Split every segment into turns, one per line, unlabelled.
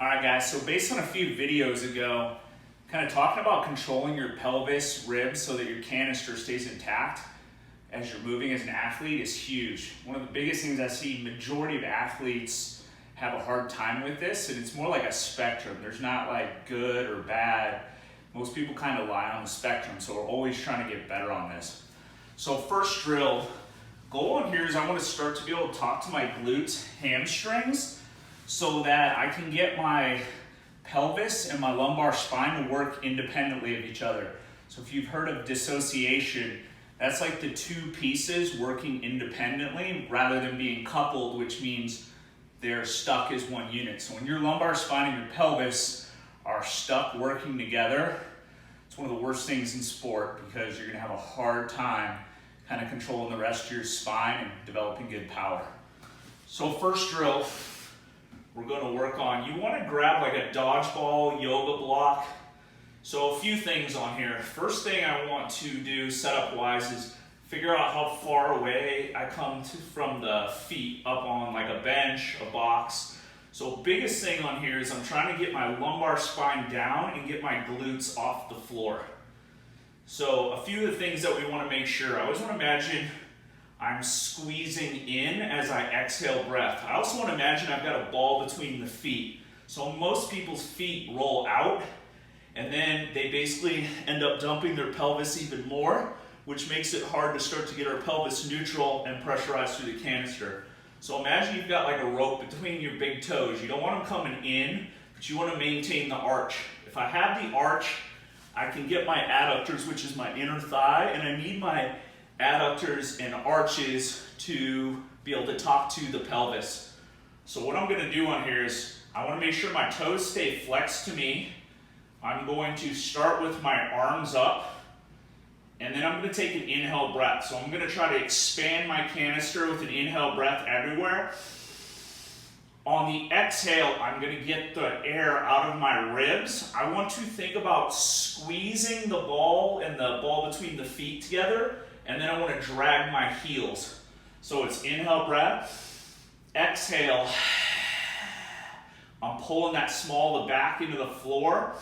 Alright guys, so based on a few videos ago, kind of talking about controlling your pelvis, ribs, so that your canister stays intact as you're moving as an athlete is huge. One of the biggest things I see majority of athletes have a hard time with this, and it's more like a spectrum. There's not like good or bad. Most people kind of lie on the spectrum, so we're always trying to get better on this. So first drill, goal on here is I want to start to be able to talk to my glutes, hamstrings, so that I can get my pelvis and my lumbar spine to work independently of each other. So if you've heard of dissociation, that's like the two pieces working independently rather than being coupled, which means they're stuck as one unit. So when your lumbar spine and your pelvis are stuck working together, it's one of the worst things in sport because you're gonna have a hard time kind of controlling the rest of your spine and developing good power. So first drill, we're going to work on, you want to grab like a dodgeball yoga block. So a few things on here. First thing I want to do setup wise is figure out how far away I come from the feet up on like a bench, a box. So biggest thing on here is I'm trying to get my lumbar spine down and get my glutes off the floor. So a few of the things that we want to make sure, I always want to imagine I'm squeezing in as I exhale breath. I also want to imagine I've got a ball between the feet. So most people's feet roll out and then they basically end up dumping their pelvis even more, which makes it hard to start to get our pelvis neutral and pressurized through the canister. So imagine you've got like a rope between your big toes. You don't want them coming in, but you want to maintain the arch. If I have the arch, I can get my adductors, which is my inner thigh, and I need my adductors and arches to be able to talk to the pelvis. So what I'm going to do on here is I want to make sure my toes stay flexed to me. I'm going to start with my arms up, and then I'm going to take an inhale breath. So I'm going to try to expand my canister with an inhale breath everywhere. On the exhale, I'm going to get the air out of my ribs. I want to think about squeezing the ball and the ball between the feet together, and then I want to drag my heels. So it's inhale breath, exhale. I'm pulling that small of the back into the floor.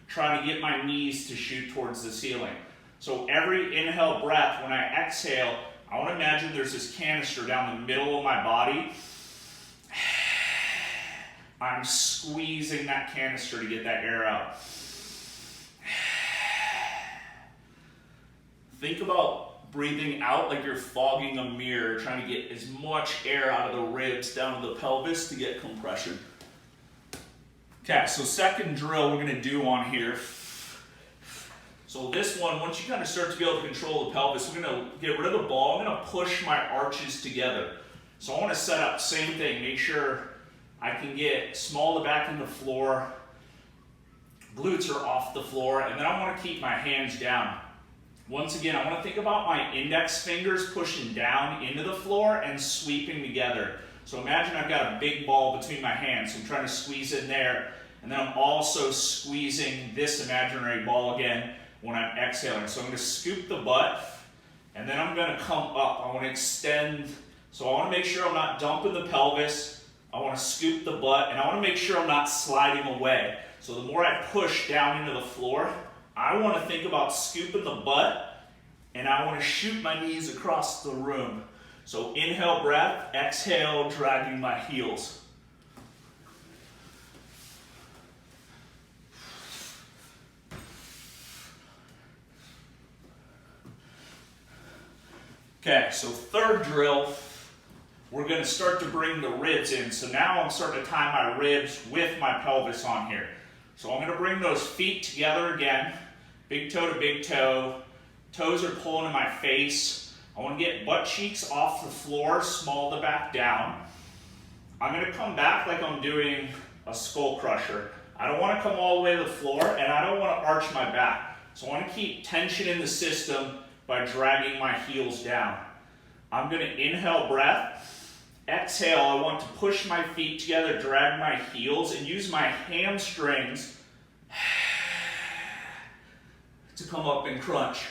Trying to get my knees to shoot towards the ceiling. So every inhale breath, when I exhale, I want to imagine there's this canister down the middle of my body. I'm squeezing that canister to get that air out. Think about breathing out like you're fogging a mirror, trying to get as much air out of the ribs down to the pelvis to get compression. Okay, so second drill we're going to do on here. So this one, once you kind of start to be able to control the pelvis, we're going to get rid of the ball. I'm going to push my arches together. So I want to set up, same thing, make sure I can get small of the back in the floor, glutes are off the floor, and then I want to keep my hands down. Once again, I want to think about my index fingers pushing down into the floor and sweeping together. So imagine I've got a big ball between my hands, so I'm trying to squeeze in there, and then I'm also squeezing this imaginary ball again when I'm exhaling. So I'm going to scoop the butt, and then I'm going to come up. I want to extend, so I want to make sure I'm not dumping the pelvis. I want to scoop the butt, and I want to make sure I'm not sliding away. So the more I push down into the floor, I want to think about scooping the butt, and I want to shoot my knees across the room. So inhale breath, exhale, dragging my heels. Okay, so third drill, we're going to start to bring the ribs in. So now I'm starting to tie my ribs with my pelvis on here. So I'm going to bring those feet together again, big toe to big toe. Toes are pulling in my face. I want to get butt cheeks off the floor, small the back down. I'm going to come back like I'm doing a skull crusher. I don't want to come all the way to the floor, and I don't want to arch my back. So I want to keep tension in the system by dragging my heels down. I'm going to inhale breath. Exhale, I want to push my feet together, drag my heels, and use my hamstrings to come up and crunch.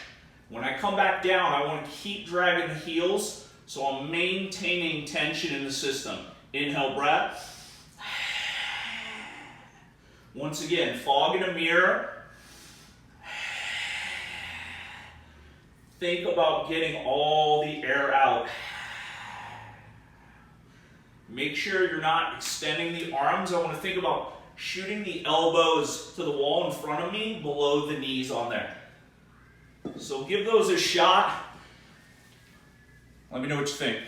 When I come back down, I want to keep dragging the heels So I'm maintaining tension in the system. Inhale, breath. Once again, fog in a mirror. Think about getting all the air out. Make sure you're not extending the arms. I want to think about shooting the elbows to the wall in front of me, below the knees on there. So give those a shot. Let me know what you think.